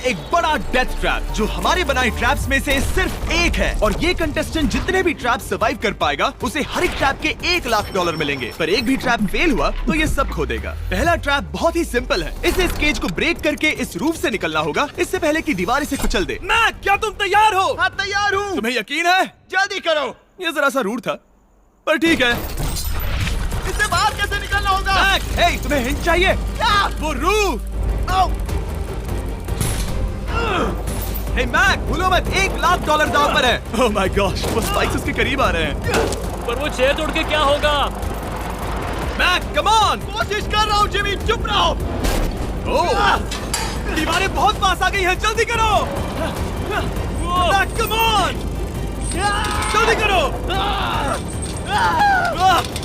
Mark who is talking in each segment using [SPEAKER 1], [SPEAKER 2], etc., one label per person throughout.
[SPEAKER 1] एक बड़ा death trap जो हमारे बनाए ट्रैप्स में से सिर्फ एक है, और ये कंटेस्टेंट जितने भी ट्रैप सर्वाइव कर पाएगा उसे हर एक ट्रैप के $1 लाख मिलेंगे। पर एक भी ट्रैप फेल हुआ तो ये सब खो देगा। पहला ट्रैप बहुत ही सिंपल है, इस केज को ब्रेक करके इस रूफ से निकलना होगा, इससे पहले कि दीवार इसे कुचल दे। मैक, क्या तुम तैयार हो?
[SPEAKER 2] हाँ, तैयार हूँ।
[SPEAKER 1] तुम्हें यकीन है?
[SPEAKER 2] जल्दी करो।
[SPEAKER 1] ये जरा सा रूड था, पर ठीक है।
[SPEAKER 2] इससे बाहर कैसे निकलना होगा?
[SPEAKER 1] मैक, हे, तुम्हें हिंट चाहिए?
[SPEAKER 2] क्या?
[SPEAKER 1] वो रूफ। हे मैक, भूलो मत, $1 लाख दांव पर है। ओह माय गॉश, वो स्पाइक्स उसके करीब आ रहे हैं।
[SPEAKER 3] पर वो चेयर तोड़ के क्या होगा?
[SPEAKER 1] Mac, come on.
[SPEAKER 2] कोशिश कर रहा हूँ जिमी, चुप रहो।
[SPEAKER 1] ओह, दीवारें बहुत पास आ गई हैं, जल्दी करो। मैक, कम ऑन, जल्दी करो।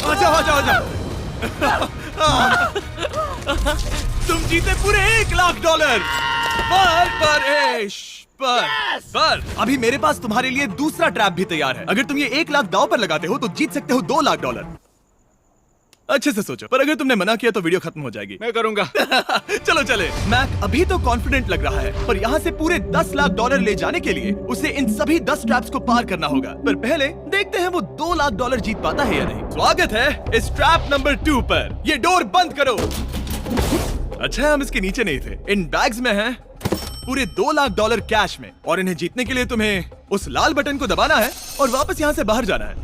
[SPEAKER 1] आ जाओ। तुम जीते पूरे $1 लाख। पर अभी मेरे पास तुम्हारे लिए दूसरा ट्रैप भी तैयार है। अगर तुम ये $1 लाख दांव पर लगाते हो तो जीत सकते हो $2 लाख। अच्छे से सोचो, पर अगर तुमने मना किया तो वीडियो खत्म हो जाएगी।
[SPEAKER 2] मैं करूंगा।
[SPEAKER 1] चलो चले। मैक अभी तो कॉन्फिडेंट लग रहा है, पर यहाँ से पूरे $10 लाख ले जाने के लिए उसे इन सभी 10 ट्रैप्स को पार करना होगा। पर पहले देखते हैं वो $2 लाख जीत पाता है या नहीं। स्वागत है इस ट्रैप नंबर 2 पर। ये डोर बंद करो। अच्छा है हम इसके नीचे नहीं थे। इन बैग्स में है पूरे $2 लाख कैश में, और इन्हें जीतने के लिए तुम्हें उस लाल बटन को दबाना है और वापस यहाँ से बाहर जाना है।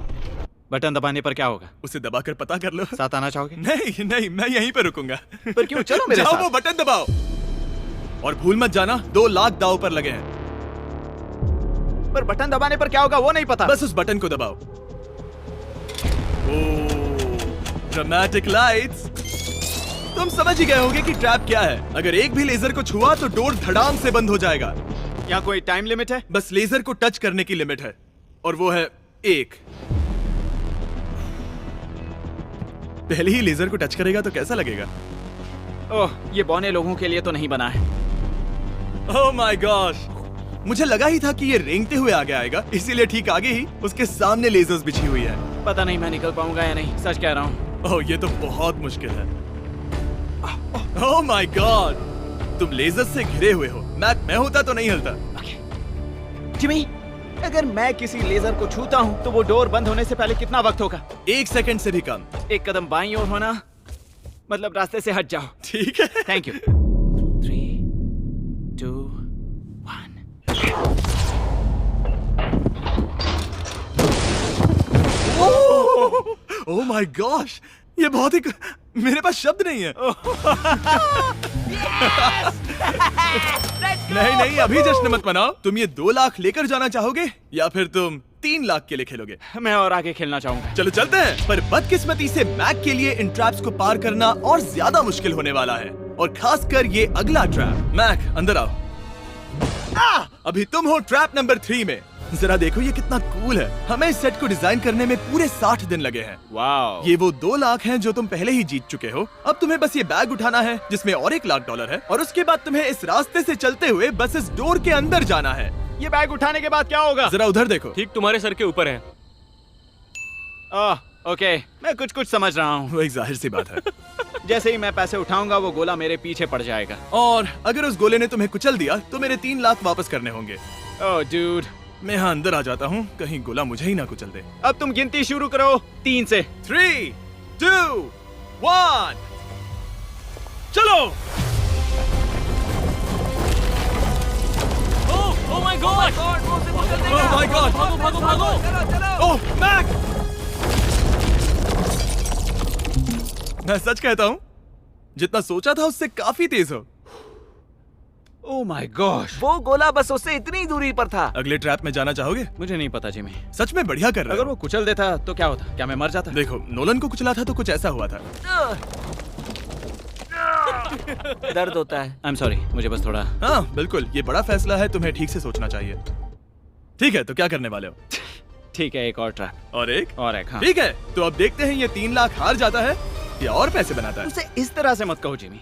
[SPEAKER 2] बटन दबाने पर क्या होगा?
[SPEAKER 1] उसे दबाकर पता कर लो।
[SPEAKER 2] साथ आना चाहोगे?
[SPEAKER 1] नहीं, मैं यहीं पे रुकूंगा।
[SPEAKER 2] पर क्यों? चलो मेरे
[SPEAKER 1] जाओ,
[SPEAKER 2] साथ।
[SPEAKER 1] वो बटन दबाओ और भूल मत जाना $2 लाख दांव पर लगे हैं।
[SPEAKER 2] पर बटन दबाने पर क्या होगा वो नहीं पता।
[SPEAKER 1] बस उस बटन को दबाओ। Dramatic lights. तुम समझ ही गए होंगे कि ट्रैप क्या है। अगर एक भी लेजर को छुआ तो डोर धड़ाम से बंद हो जाएगा।
[SPEAKER 2] यहाँ कोई टाइम लिमिट है?
[SPEAKER 1] बस लेजर को टच करने की लिमिट है, और वो है 1। पहले ही लेजर को टच करेगा तो कैसा लगेगा?
[SPEAKER 2] ओह, ये बौने लोगों के लिए तो नहीं बना है।
[SPEAKER 1] ओह माय गॉश, मुझे लगा ही था कि ये रेंगते हुए आगे आएगा, इसीलिए ठीक आगे ही उसके सामने लेजर्स बिछी हुई है।
[SPEAKER 2] पता नहीं मैं निकल पाऊंगा या नहीं, सच कह रहा हूँ।
[SPEAKER 1] ओह, ये तो बहुत मुश्किल है। ओह माय गॉड, तुम लेजर से घिरे हुए हो। मैं होता तो नहीं हिलता।
[SPEAKER 2] जिमी, अगर मैं किसी लेजर को छूता हूँ तो वो डोर बंद होने से पहले कितना वक्त होगा?
[SPEAKER 1] 1 सेकंड से भी कम।
[SPEAKER 2] 1 कदम बाईं ओर होना, मतलब रास्ते से हट जाओ।
[SPEAKER 1] ठीक है,
[SPEAKER 2] thank you. 3, 2, 1।
[SPEAKER 1] Oh my gosh, ये बहुत ही मेरे पास शब्द नहीं है। नहीं, अभी जश्न मत मनाओ। तुम ये 2 लाख लेकर जाना चाहोगे या फिर तुम 3 लाख के लिए खेलोगे?
[SPEAKER 2] मैं और आगे खेलना चाहूंगा।
[SPEAKER 1] चलो चलते हैं। पर बदकिस्मती से मैक के लिए इन ट्रैप्स को पार करना और ज्यादा मुश्किल होने वाला है, और खासकर ये अगला ट्रैप। मैक, अंदर आओ। अभी तुम हो ट्रैप नंबर 3 में। जरा देखो ये कितना कूल है। हमें इस सेट को डिजाइन करने में पूरे 60 दिन लगे हैं।
[SPEAKER 2] वाओ।
[SPEAKER 1] ये वो 2 लाख हैं जो तुम पहले ही जीत चुके हो। अब तुम्हें बस ये बैग उठाना है जिसमें और $1 लाख है, और उसके बाद तुम्हें इस रास्ते से चलते हुए बस इस डोर के अंदर जाना है।
[SPEAKER 2] ये बैग उठाने के बाद क्या होगा?
[SPEAKER 1] जरा उधर देखो।
[SPEAKER 3] ठीक तुम्हारे सर के ऊपर है।
[SPEAKER 2] ओके, मैं कुछ समझ रहा हूँ।
[SPEAKER 1] वही जाहिर सी बात है।
[SPEAKER 2] जैसे ही मैं पैसे उठाऊंगा वो गोला मेरे पीछे पड़ जाएगा।
[SPEAKER 1] और अगर उस गोले ने तुम्हें कुचल दिया तो मेरे 3 लाख वापस करने होंगे।
[SPEAKER 2] ओह डूड,
[SPEAKER 1] मैं यहाँ अंदर आ जाता हूँ, कहीं गोला मुझे ही ना कुचल दे।
[SPEAKER 2] अब तुम गिनती शुरू करो 3 से।
[SPEAKER 1] 3, 2, 1, चलो।
[SPEAKER 3] Oh my God!
[SPEAKER 1] Oh my God!
[SPEAKER 3] भागो!
[SPEAKER 1] ओह मैक! मैं सच कहता हूँ, जितना सोचा था उससे काफी तेज हो।
[SPEAKER 2] ओह माय गॉश,
[SPEAKER 4] वो गोला बस उससे इतनी दूरी पर था।
[SPEAKER 1] अगले ट्रैप में जाना चाहोगे?
[SPEAKER 2] मुझे नहीं पता जिमी।
[SPEAKER 1] सच में बढ़िया कर रहे
[SPEAKER 2] अगर
[SPEAKER 1] हो।
[SPEAKER 2] वो कुचल देता तो क्या होता? क्या मैं मर जाता?
[SPEAKER 1] देखो, नोलन को कुचला था तो कुछ ऐसा हुआ था।
[SPEAKER 4] दर्द होता है।
[SPEAKER 2] आई एम सॉरी, मुझे बस थोड़ा।
[SPEAKER 1] हाँ बिल्कुल, ये बड़ा फैसला है, तुम्हें ठीक से सोचना चाहिए। ठीक है, तो क्या करने वाले हो?
[SPEAKER 2] ठीक है, एक और ट्रैप।
[SPEAKER 1] और एक?
[SPEAKER 2] और एक, हाँ।
[SPEAKER 1] ठीक है, तो अब देखते हैं ये 3 लाख हार जाता है या और पैसे बनाता है।
[SPEAKER 2] उसे इस तरह से मत कहो जिमी।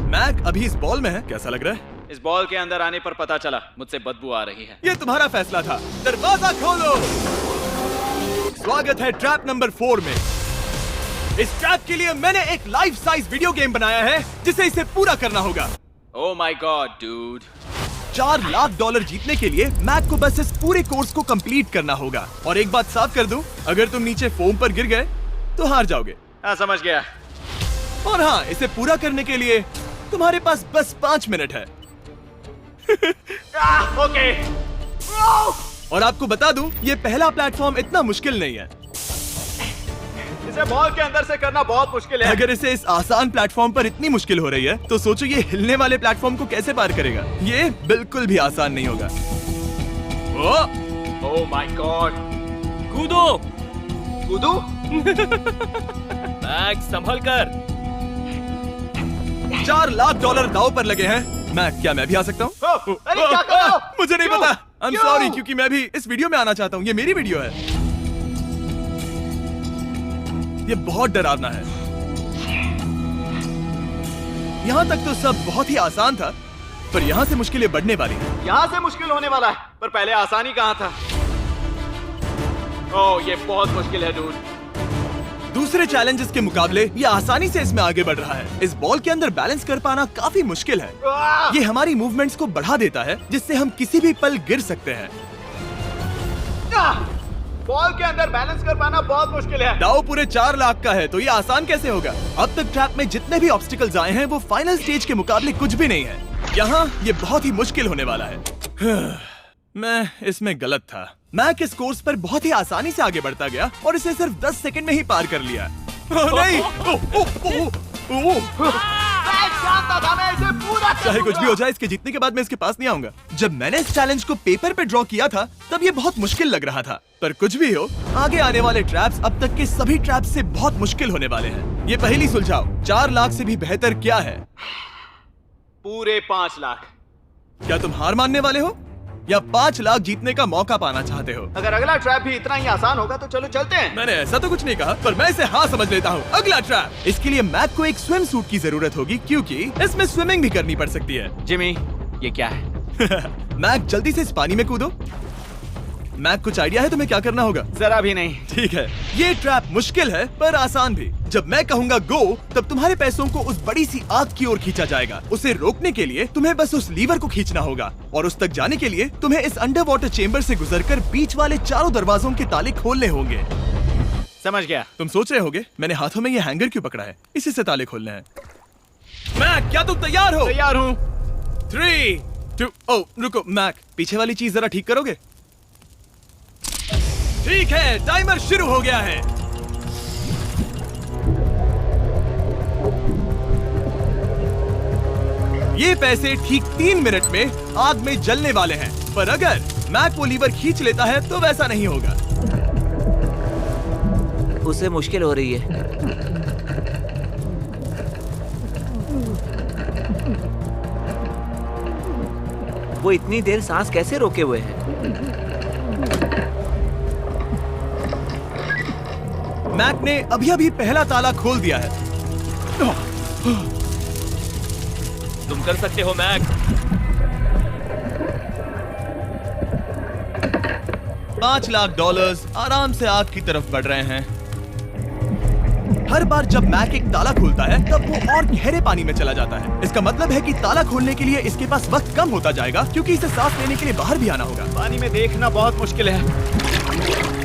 [SPEAKER 1] मैक अभी इस बॉल में है, कैसा लग रहा है?
[SPEAKER 2] इस बॉल के अंदर आने पर पता चला मुझसे बदबू आ रही है।
[SPEAKER 1] ये तुम्हारा फैसला था। दरवाजा खोलो। स्वागत है ट्रैप नंबर 4 में। इस ट्रैप के लिए मैंने एक लाइफ साइज वीडियो गेम बनाया है जिसे इसे पूरा करना होगा।
[SPEAKER 2] Oh my God dude.
[SPEAKER 1] $4 lakh जीतने के लिए मैक को बस इस पूरे कोर्स को कंप्लीट करना होगा। और एक बात साफ कर दूं, अगर तुम नीचे फोम पर गिर गए तो हार जाओगे।
[SPEAKER 2] हाँ समझ गया।
[SPEAKER 1] और हाँ, इसे पूरा करने के लिए तुम्हारे पास बस 5 मिनट है।
[SPEAKER 2] ओके।
[SPEAKER 1] और आपको बता दूं, ये पहला प्लेटफॉर्म इतना मुश्किल नहीं है।
[SPEAKER 2] इसे बॉल के अंदर से करना बहुत मुश्किल है।
[SPEAKER 1] अगर इसे इस आसान प्लेटफॉर्म पर इतनी मुश्किल हो रही है, तो सोचो ये हिलने वाले प्लेटफॉर्म को कैसे पार करेगा। ये बिल्कुल भी आसान नहीं होगा।
[SPEAKER 2] Oh my God.
[SPEAKER 3] कूदो।
[SPEAKER 2] कूदू?
[SPEAKER 3] मैक संभल कर।
[SPEAKER 1] $4 लाख दाव पर लगे हैं। क्या मैं भी आ सकता हूँ?
[SPEAKER 2] अरे क्या कर रहे हो?
[SPEAKER 1] मुझे नहीं
[SPEAKER 2] क्यों?
[SPEAKER 1] पता। आई एम
[SPEAKER 2] क्यों?
[SPEAKER 1] सॉरी, क्योंकि मैं भी इस वीडियो में आना चाहता हूँ। ये मेरी वीडियो है। ये बहुत डरावना है। यहाँ तक तो सब बहुत ही आसान था, पर यहाँ से मुश्किलें बढ़ने वाली हैं।
[SPEAKER 2] यहाँ से मुश्किल होने वाला है, पर पहले आसानी कहाँ था? ओह ये बहुत मुश्किल है डूड।
[SPEAKER 1] दूसरे चैलेंजेस के मुकाबले ये आसानी से इसमें आगे बढ़ रहा है। इस बॉल के अंदर बैलेंस कर पाना काफी मुश्किल है। ये हमारी मूवमेंट्स को बढ़ा देता है, जिससे हम किसी भी पल गिर सकते हैं।
[SPEAKER 2] बॉल के अंदर बैलेंस कर पाना बहुत मुश्किल है।
[SPEAKER 1] दाव पूरे 4 लाख का है, तो ये आसान कैसे होगा? अब तक ट्रैप में जितने भी ऑब्स्टिकल्स आए हैं, वो फाइनल स्टेज के मुकाबले कुछ भी नहीं है। यहाँ ये बहुत ही मुश्किल होने वाला है। मैं इसमें गलत था। मैक इस कोर्स पर बहुत ही आसानी से आगे बढ़ता गया और इसे सिर्फ 10 सेकंड में ही पार कर लिया। नहीं!
[SPEAKER 2] जानता था मैं इसे पूरा
[SPEAKER 1] चाहे कुछ भी हो जाए, इसके जीतने के बाद मैं इसके पास नहीं आऊंगा। जब मैंने इस चैलेंज को पेपर पे ड्रॉ किया था, तब ये बहुत मुश्किल लग रहा था। पर कुछ भी हो, आगे आने वाले ट्रैप्स अब तक के सभी ट्रैप्स से बहुत मुश्किल होने वाले हैं। ये पहली सुलझाओ, 4 लाख से भी बेहतर क्या है?
[SPEAKER 2] पूरे 5 लाख।
[SPEAKER 1] क्या तुम हार मानने वाले हो या 5 लाख जीतने का मौका पाना चाहते हो?
[SPEAKER 2] अगर अगला ट्रैप भी इतना ही आसान होगा तो चलो चलते हैं।
[SPEAKER 1] मैंने ऐसा तो कुछ नहीं कहा, पर मैं इसे हाँ समझ लेता हूँ। अगला ट्रैप। इसके लिए मैक को एक स्विम सूट की जरूरत होगी, क्योंकि इसमें स्विमिंग भी करनी पड़ सकती है।
[SPEAKER 2] जिमी ये क्या है?
[SPEAKER 1] मैक जल्दी से इस पानी में कूदो। मैक कुछ आइडिया है तुम्हें क्या करना होगा?
[SPEAKER 2] जरा भी नहीं।
[SPEAKER 1] ठीक है, ये ट्रैप मुश्किल है पर आसान भी। जब मैं कहूँगा गो, तब तुम्हारे पैसों को उस बड़ी सी आग की ओर खींचा जाएगा। उसे रोकने के लिए तुम्हें बस उस लीवर को खींचना होगा, और उस तक जाने के लिए तुम्हें इस अंडर वाटर चेम्बर से गुजरकर बीच वाले चारों दरवाजों के ताले खोलने होंगे।
[SPEAKER 2] समझ गया।
[SPEAKER 1] तुम सोच रहे होगे मैंने हाथों में ये हैंगर क्यों पकड़ा है? इसी से ताले खोलने हैं। मैक, क्या तुम तैयार हो?
[SPEAKER 2] तैयार हूँ।
[SPEAKER 1] 3, 2, ओह रुको मैक, पीछे वाली चीज जरा ठीक करोगे? ठीक है, टाइमर शुरू हो गया है। ये पैसे ठीक 3 मिनट में आग में जलने वाले हैं, पर अगर मैक वो लीवर खींच लेता है तो वैसा नहीं होगा।
[SPEAKER 4] उसे मुश्किल हो रही है। वो इतनी देर सांस कैसे रोके हुए है?
[SPEAKER 1] मैक ने अभी पहला ताला खोल दिया है।
[SPEAKER 3] तुम कर सकते हो मैक।
[SPEAKER 1] $5 लाख आराम से आग की तरफ बढ़ रहे हैं। हर बार जब मैक एक ताला खोलता है, तब वो और गहरे पानी में चला जाता है। इसका मतलब है कि ताला खोलने के लिए इसके पास वक्त कम होता जाएगा, क्योंकि इसे सांस लेने के लिए बाहर भी आना होगा।
[SPEAKER 2] पानी में देखना बहुत मुश्किल है।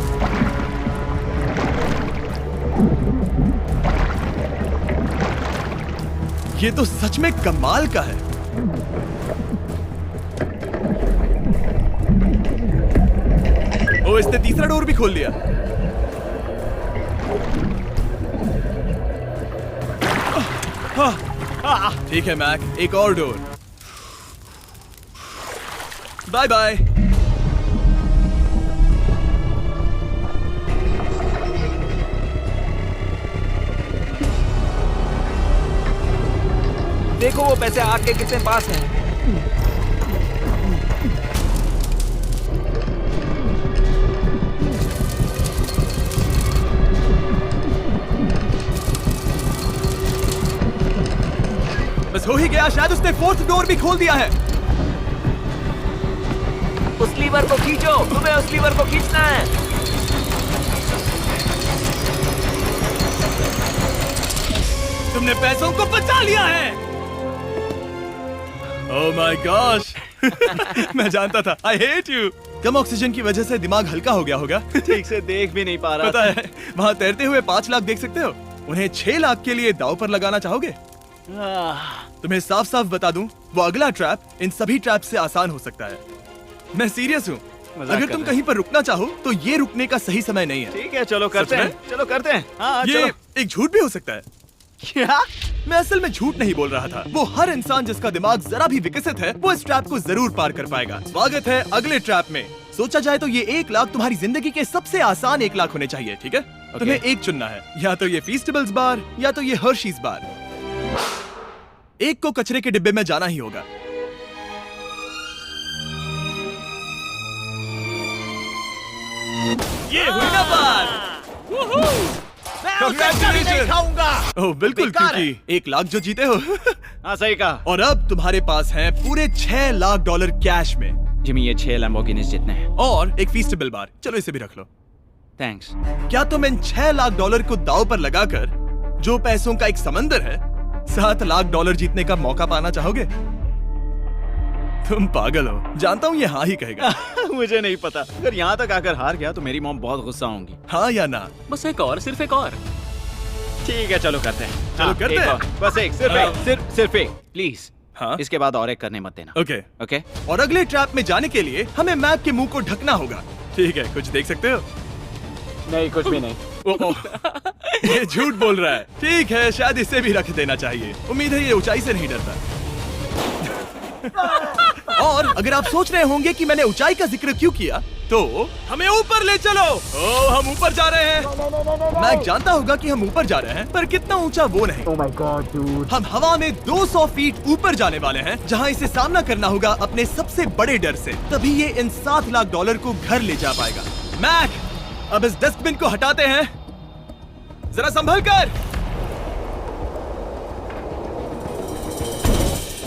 [SPEAKER 1] ये तो सच में कमाल का है। ओ, इसने तीसरा डोर भी खोल लिया। ठीक है मैक, एक और डोर। Bye bye.
[SPEAKER 4] देखो वो पैसे आग के कितने पास हैं।
[SPEAKER 1] बस हो ही गया, शायद उसने 4th डोर भी खोल दिया है।
[SPEAKER 4] उस लीवर को खींचो, तुम्हें उस लीवर को खींचना है।
[SPEAKER 1] तुमने पैसों को बचा लिया है। ओह माय गॉश मैं जानता था। I hate you. Come oxygen की वजह से दिमाग हल्का हो गया होगा।
[SPEAKER 2] ठीक से देख भी नहीं पा रहा
[SPEAKER 1] पता है, वहाँ तैरते हुए 5 लाख देख सकते हो। उन्हें 6 लाख के लिए दांव पर लगाना चाहोगे? तुम्हें साफ साफ बता दूं, वो अगला ट्रैप इन सभी ट्रैप से आसान हो सकता है। मैं सीरियस हूँ।
[SPEAKER 2] मजाक
[SPEAKER 1] अगर
[SPEAKER 2] कर
[SPEAKER 1] तुम
[SPEAKER 2] रहे
[SPEAKER 1] कहीं पर रुकना चाहो तो ये रुकने का सही समय नहीं है।
[SPEAKER 2] ठीक है, चलो करते
[SPEAKER 1] सच
[SPEAKER 2] हैं।
[SPEAKER 1] में?
[SPEAKER 2] चलो करते हैं। हाँ,
[SPEAKER 1] ये
[SPEAKER 2] चलो।
[SPEAKER 1] एक झूठ भी हो सकता है।
[SPEAKER 2] क्या?
[SPEAKER 1] मैं असल में झूठ नहीं बोल रहा था। वो हर इंसान जिसका दिमाग जरा भी विकसित है, वो इस ट्रैप को जरूर पार कर पाएगा। स्वागत है अगले ट्रैप में। सोचा जाए तो ये 1 लाख तुम्हारी जिंदगी के सबसे आसान 1 लाख होने चाहिए, ठीक है? तुम्हें एक चुनना है, या तो ये फीस्टेबल्स बार या तो ये हर्शीज बार। एक को कचरे के डिब्बे में जाना ही होगा।
[SPEAKER 3] ये हुई ना बात।
[SPEAKER 2] मैं उसे कभी नहीं खाऊंगा।
[SPEAKER 1] ओह बिल्कुल,
[SPEAKER 2] बेकार है।
[SPEAKER 1] क्योंकि 1 लाख जो जीते हो।
[SPEAKER 2] हाँ, सही कहा।
[SPEAKER 1] और अब तुम्हारे पास है पूरे 6 लाख डॉलर कैश में
[SPEAKER 2] जिमी, ये 6 लैम्बोर्गिनीज जितने हैं।
[SPEAKER 1] और एक फीस्टेबल बार। चलो इसे भी रख लो।
[SPEAKER 2] थैंक्स।
[SPEAKER 1] क्या तुम इन 6 लाख डॉलर को दांव पर लगाकर, जो पैसों का एक समंदर है, 7 लाख डॉलर जीतने का मौका पाना चाहोगे? तुम पागल हो, जानता हूँ ये हाँ ही कहेगा।
[SPEAKER 2] मुझे नहीं पता। अगर यहाँ तक आकर हार गया तो मेरी मॉम बहुत गुस्सा होंगी।
[SPEAKER 1] हाँ या ना?
[SPEAKER 3] बस एक और, सिर्फ एक और।
[SPEAKER 2] ठीक है, चलो करते हैं।
[SPEAKER 1] चलो करते
[SPEAKER 2] एक
[SPEAKER 1] हैं।
[SPEAKER 2] और, बस एक, सिर्फ एक, सिर्फ एक, प्लीज।
[SPEAKER 1] हाँ?
[SPEAKER 2] इसके बाद और एक करने मत देना।
[SPEAKER 1] ओके।
[SPEAKER 2] ओके?
[SPEAKER 1] और अगले ट्रैप में जाने के लिए हमें मैप के मुंह को ढकना होगा। ठीक है, कुछ देख सकते हो?
[SPEAKER 2] नहीं, कुछ भी नहीं।
[SPEAKER 1] ये झूठ बोल रहा है। ठीक है, शायद इसे भी रख देना चाहिए। उम्मीद है ये ऊंचाई से नहीं डरता। और अगर आप सोच रहे होंगे कि मैंने ऊंचाई का जिक्र क्यों किया, तो हमें ऊपर ले चलो। ओ, हम ऊपर जा रहे हैं। मैं जानता होगा कि हम ऊपर जा रहे हैं, पर कितना ऊंचा वो नहीं।
[SPEAKER 5] Oh my god, dude.
[SPEAKER 1] हम हवा में 200 फीट ऊपर जाने वाले हैं, जहां इसे सामना करना होगा अपने सबसे बड़े डर से। तभी ये इन 7 लाख डॉलर को घर ले जा पाएगा। मैक, अब इस डस्टबिन को हटाते हैं। जरा संभल कर।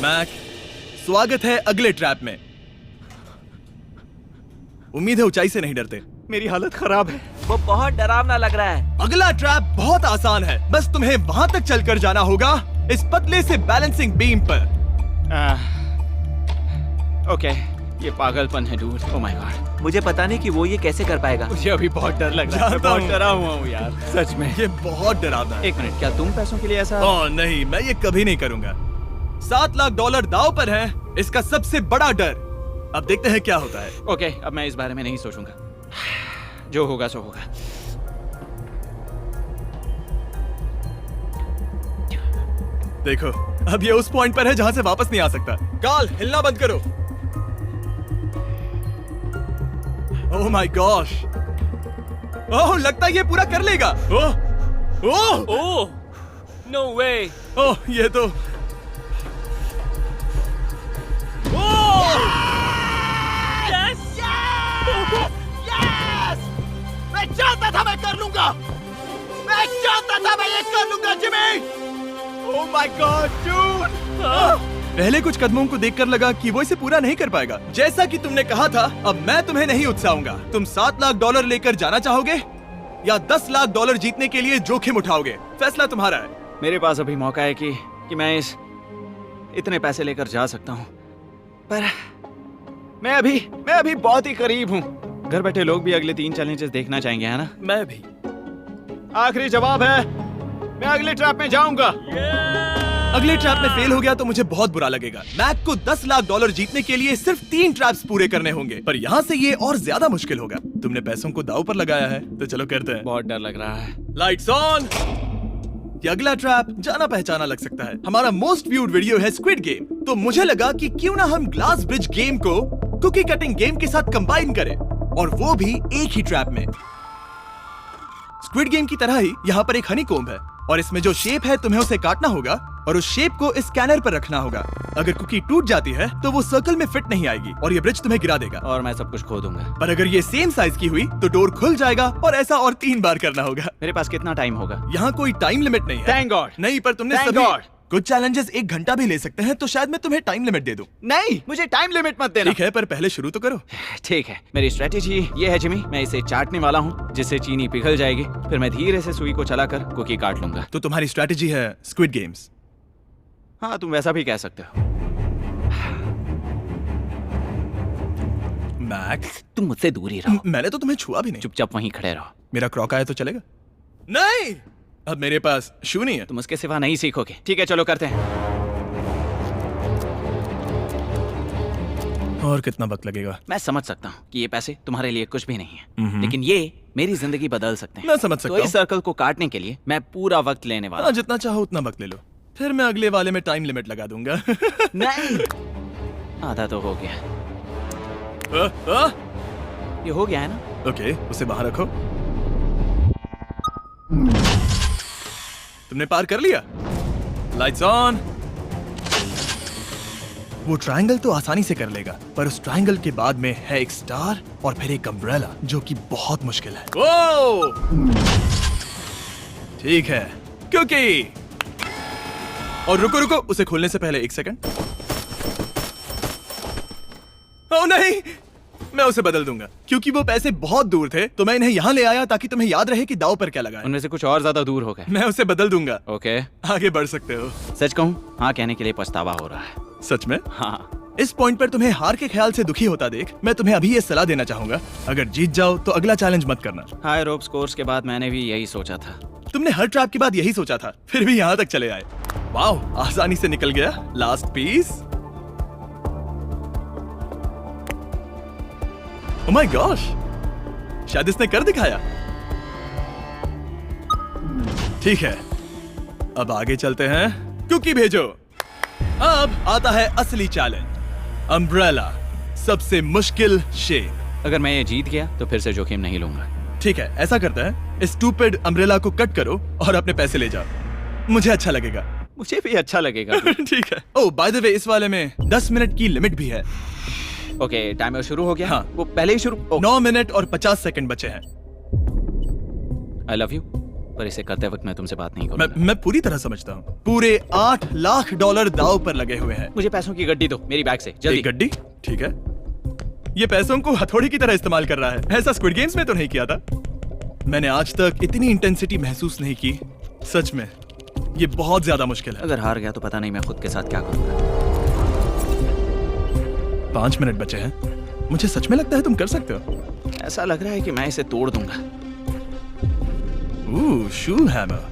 [SPEAKER 1] मैक, स्वागत है अगले ट्रैप में। उम्मीद है ऊंचाई से नहीं डरते।
[SPEAKER 2] मेरी हालत खराब है।
[SPEAKER 4] वो बहुत डरावना लग रहा है।
[SPEAKER 1] अगला ट्रैप बहुत आसान है, बस तुम्हें वहां तक चलकर जाना होगा, इस पतले से बैलेंसिंग बीम पर।
[SPEAKER 2] ओके, ये पागलपन है डूड। ओह माय गॉड,
[SPEAKER 4] मुझे पता नहीं कि वो ये कैसे कर पाएगा।
[SPEAKER 2] मुझे अभी बहुत डर लग रहा है।
[SPEAKER 1] जानता
[SPEAKER 2] बहुत
[SPEAKER 1] हूँ।
[SPEAKER 2] डरा हुआ हूँ यार, सच में।
[SPEAKER 1] ये बहुत डरावना है।
[SPEAKER 2] एक मिनट, क्या तुम पैसों के लिए ऐसा?
[SPEAKER 1] ओह नहीं, मैं ये कभी नहीं करूंगा। 7 लाख डॉलर दांव पर है, इसका सबसे बड़ा डर। अब देखते हैं क्या होता है।
[SPEAKER 2] ओके, अब मैं इस बारे में नहीं सोचूंगा। जो होगा सो होगा।
[SPEAKER 1] देखो, अब ये उस पॉइंट पर है जहां से वापस नहीं आ सकता। काल, हिलना बंद करो। ओह माय गॉश। ओह, लगता है ये पूरा कर लेगा। ओह, ओह,
[SPEAKER 3] ओह, नो वे।
[SPEAKER 1] ओह, ये तो
[SPEAKER 2] मैं जानता था मैं कर लूंगा। मैं जानता था मैं ये कर लूंगा Jimmy. Oh my God dude.
[SPEAKER 1] पहले कुछ कदमों को देखकर लगा कि वो इसे पूरा नहीं कर पाएगा। जैसा कि तुमने कहा था, अब मैं तुम्हें नहीं उकसाऊंगा। तुम 7 लाख डॉलर लेकर जाना चाहोगे या 10 लाख डॉलर जीतने के लिए जोखिम उठाओगे? फैसला तुम्हारा है।
[SPEAKER 2] मेरे पास अभी मौका है कि मैं इतने पैसे लेकर जा सकता हूँ, पर मैं अभी बहुत ही करीब हूँ। घर बैठे लोग भी अगले 3 चैलेंजेस देखना चाहेंगे, है ना?
[SPEAKER 3] मैं भी।
[SPEAKER 2] आखिरी जवाब है, मैं अगले ट्रैप में जाऊंगा।
[SPEAKER 1] अगले ट्रैप में फेल हो गया तो मुझे बहुत बुरा लगेगा। मैक को 10 लाख डॉलर जीतने के लिए सिर्फ 3 ट्रैप्स पूरे करने होंगे, पर यहाँ से ये और ज्यादा मुश्किल होगा। तुमने पैसों को दांव पर लगाया है, तो चलो करते हैं।
[SPEAKER 2] बहुत डर लग रहा है।
[SPEAKER 1] Lights on. ये अगला ट्रैप जाना पहचाना लग सकता है। हमारा मोस्ट व्यूड वीडियो है स्क्विड गेम, तो मुझे लगा कि क्यों ना हम ग्लास ब्रिज गेम को कुकी कटिंग गेम के साथ कंबाइन करें, और वो भी एक ही ट्रैप में। स्क्विड गेम की तरह ही यहाँ पर एक हनीकॉम्ब है, और इसमें जो शेप है तुम्हें उसे काटना होगा और उस शेप को इस स्कैनर पर रखना होगा। अगर कुकी टूट जाती है तो वो सर्कल में फिट नहीं आएगी और ये ब्रिज तुम्हें गिरा देगा।
[SPEAKER 2] और मैं सब कुछ खो दूंगा।
[SPEAKER 1] पर अगर ये सेम साइज की हुई तो डोर खुल जाएगा, और ऐसा और 3 बार करना होगा।
[SPEAKER 2] मेरे पास कितना टाइम होगा?
[SPEAKER 1] यहाँ कोई टाइम लिमिट नहीं है।
[SPEAKER 2] Thank God.
[SPEAKER 1] नहीं, पर तुमने
[SPEAKER 2] Thank
[SPEAKER 1] सभी
[SPEAKER 2] God.
[SPEAKER 1] कुछ चैलेंजेस 1 घंटा भी ले सकते हैं, तो शायद मैं तुम्हें टाइम लिमिट दे दूं।
[SPEAKER 2] नहीं, मुझे टाइम लिमिट मत देना।
[SPEAKER 1] ठीक है, पर पहले शुरू तो करो।
[SPEAKER 2] ठीक है, मेरी स्ट्रेटेजी ये है जिमी, मैं इसे चाटने वाला हूँ जिससे चीनी पिघल जाएगी, फिर मैं धीरे से सुई को चलाकर कुकी काट लूंगा।
[SPEAKER 1] तो तुम्हारी स्ट्रेटेजी है स्क्विड गेम्स।
[SPEAKER 2] हाँ, तुम वैसा भी कह सकते हो।
[SPEAKER 1] मैक,
[SPEAKER 2] तुम मुझसे दूर ही रहो।
[SPEAKER 1] मैंने तो तुम्हें छुआ भी नहीं।
[SPEAKER 2] चुपचाप वहीं खड़े रहो।
[SPEAKER 1] मेरा क्रॉक आया तो चलेगा? नहीं, अब मेरे पास शू नहीं है।
[SPEAKER 2] तुम उसके सिवा नहीं सीखोगे। ठीक है, चलो करते हैं।
[SPEAKER 1] और कितना वक्त लगेगा?
[SPEAKER 2] मैं समझ सकता हूँ कि ये पैसे तुम्हारे लिए कुछ भी नहीं है, लेकिन ये मेरी जिंदगी बदल सकते हैं।
[SPEAKER 1] मैं समझ सकता
[SPEAKER 2] तो इस
[SPEAKER 1] हूँ।
[SPEAKER 2] सर्कल को काटने के लिए मैं पूरा वक्त लेने वाला
[SPEAKER 1] हाँ,
[SPEAKER 2] हूँ।
[SPEAKER 1] जितना चाहो उतना वक्त ले लो, फिर मैं अगले वाले में टाइम लिमिट लगा दूंगा।
[SPEAKER 2] नहीं, आधा तो हो गया। ये हो गया है ना?
[SPEAKER 1] ओके, उसे बाहर रखो। तुमने पार कर लिया। Lights on. वो ट्रायंगल तो आसानी से कर लेगा, पर उस ट्रायंगल के बाद में है एक स्टार और फिर एक अम्ब्रेला, जो कि बहुत मुश्किल है। ओ! ठीक है, क्योंकि और रुको रुको, उसे खोलने से पहले 1 सेकंड। ओह नहीं, मैं उसे बदल दूंगा, क्योंकि वो पैसे बहुत दूर थे, तो मैं इन्हें यहाँ ले आया ताकि तुम्हें याद रहे कि दाव पर क्या लगा है।
[SPEAKER 2] उनमें से कुछ और ज्यादा दूर हो गए।
[SPEAKER 1] मैं उसे बदल दूंगा।
[SPEAKER 2] ओके,
[SPEAKER 1] आगे बढ़ सकते हो।
[SPEAKER 2] सच कहूँ, हाँ कहने के लिए पछतावा हो रहा है।
[SPEAKER 1] सच में?
[SPEAKER 2] हाँ,
[SPEAKER 1] इस पॉइंट पर तुम्हें हार के ख्याल से दुखी होता देख, मैं तुम्हें अभी ये सलाह देना चाहूंगा, अगर जीत जाओ तो अगला चैलेंज मत करना।
[SPEAKER 2] हाई रोप्स कोर्स के बाद मैंने भी यही सोचा था।
[SPEAKER 1] तुमने हर ट्रैप के बाद यही सोचा था, फिर भी यहाँ तक चले आए। वाओ, आसानी से निकल गया। Last piece. Oh my gosh, शायद इसने कर दिखाया। ठीक है, अब आगे चलते हैं। कुकी भेजो। अब आता है असली चैलेंज, अम्ब्रेला, सबसे मुश्किल शेप।
[SPEAKER 2] अगर मैं ये जीत गया तो फिर से जोखिम नहीं लूंगा।
[SPEAKER 1] ठीक है, ऐसा करते हैं, इस स्टूपिड अम्ब्रेला को कट करो और अपने पैसे ले जाओ। मुझे अच्छा लगेगा।
[SPEAKER 2] मुझे भी अच्छा लगेगा।
[SPEAKER 1] ठीक है। ओह बाय द वे, इस वाले में 10 मिनट की लिमिट भी है।
[SPEAKER 2] ओके, टाइमर शुरू हो गया।
[SPEAKER 1] हाँ।
[SPEAKER 2] वो पहले ही शुरू।
[SPEAKER 1] 9 मिनट और 50 सेकंड बचे हैं।
[SPEAKER 2] आई लव यू, पर इसे करते वक्त मैं तुमसे बात नहीं
[SPEAKER 1] मैं
[SPEAKER 2] करूंगा।
[SPEAKER 1] मैं पूरी तरह समझता हूँ। पूरे $8 लाख दाव पर लगे हुए हैं।
[SPEAKER 2] मुझे पैसों की गड्डी दो मेरी बैग से, जल्दी।
[SPEAKER 1] एक गड्डी? ठीक है। ये पैसों को हथौड़ी की तरह इस्तेमाल कर रहा है। ऐसा स्क्विड गेम्स में तो नहीं किया था। मैंने आज तक इतनी इंटेंसिटी महसूस नहीं की। सच में ये बहुत ज्यादा मुश्किल है।
[SPEAKER 2] अगर हार गया तो पता नहीं मैं खुद के साथ क्या करूंगा।
[SPEAKER 1] 5 मिनट बचे हैं। मुझे सच में लगता है तुम कर सकते हो।
[SPEAKER 2] ऐसा लग रहा है कि मैं इसे तोड़ दूंगा।
[SPEAKER 1] शू हैमर।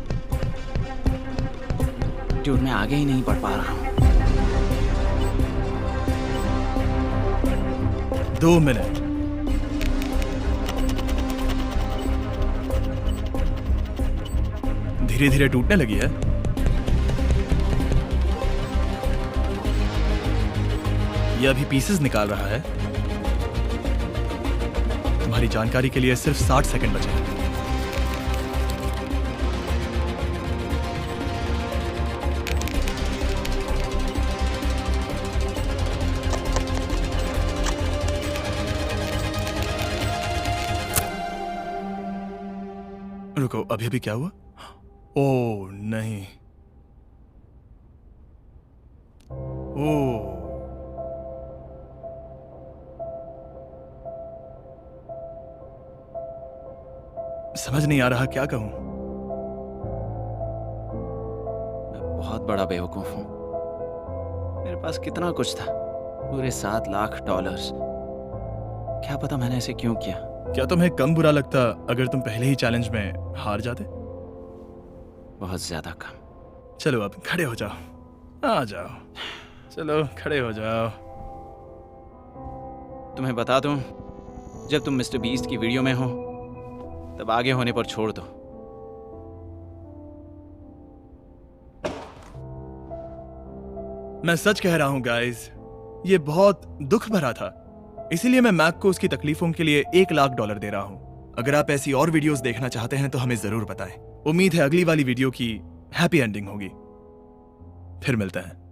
[SPEAKER 2] ड्यूड, मैं आगे ही नहीं बढ़ पा रहा हूँ।
[SPEAKER 1] 2 मिनट। धीरे धीरे टूटने लगी है। यह अभी पीसेस निकाल रहा है। तुम्हारी जानकारी के लिए सिर्फ 60 सेकंड बचे हैं। रुको, अभी अभी क्या हुआ? ओह नहीं। ओह, समझ नहीं आ रहा क्या कहूं।
[SPEAKER 2] मैं बहुत बड़ा बेवकूफ हूँ। मेरे पास कितना कुछ था, पूरे $7 लाख। क्या पता मैंने ऐसे क्यों किया।
[SPEAKER 1] क्या तुम्हें कम बुरा लगता अगर तुम पहले ही चैलेंज में हार जाते?
[SPEAKER 2] बहुत ज्यादा कम।
[SPEAKER 1] चलो अब खड़े हो जाओ। आ जाओ, चलो खड़े हो जाओ।
[SPEAKER 2] तुम्हें बता दूं, जब तुम मिस्टर बीस्ट की वीडियो में हो तब आगे होने पर छोड़ दो।
[SPEAKER 1] मैं सच कह रहा हूं गाइस, ये बहुत दुख भरा था। इसीलिए मैं मैक को उसकी तकलीफों के लिए $1 लाख दे रहा हूं। अगर आप ऐसी और वीडियोस देखना चाहते हैं तो हमें जरूर बताएं। उम्मीद है अगली वाली वीडियो की हैप्पी एंडिंग होगी। फिर मिलते हैं।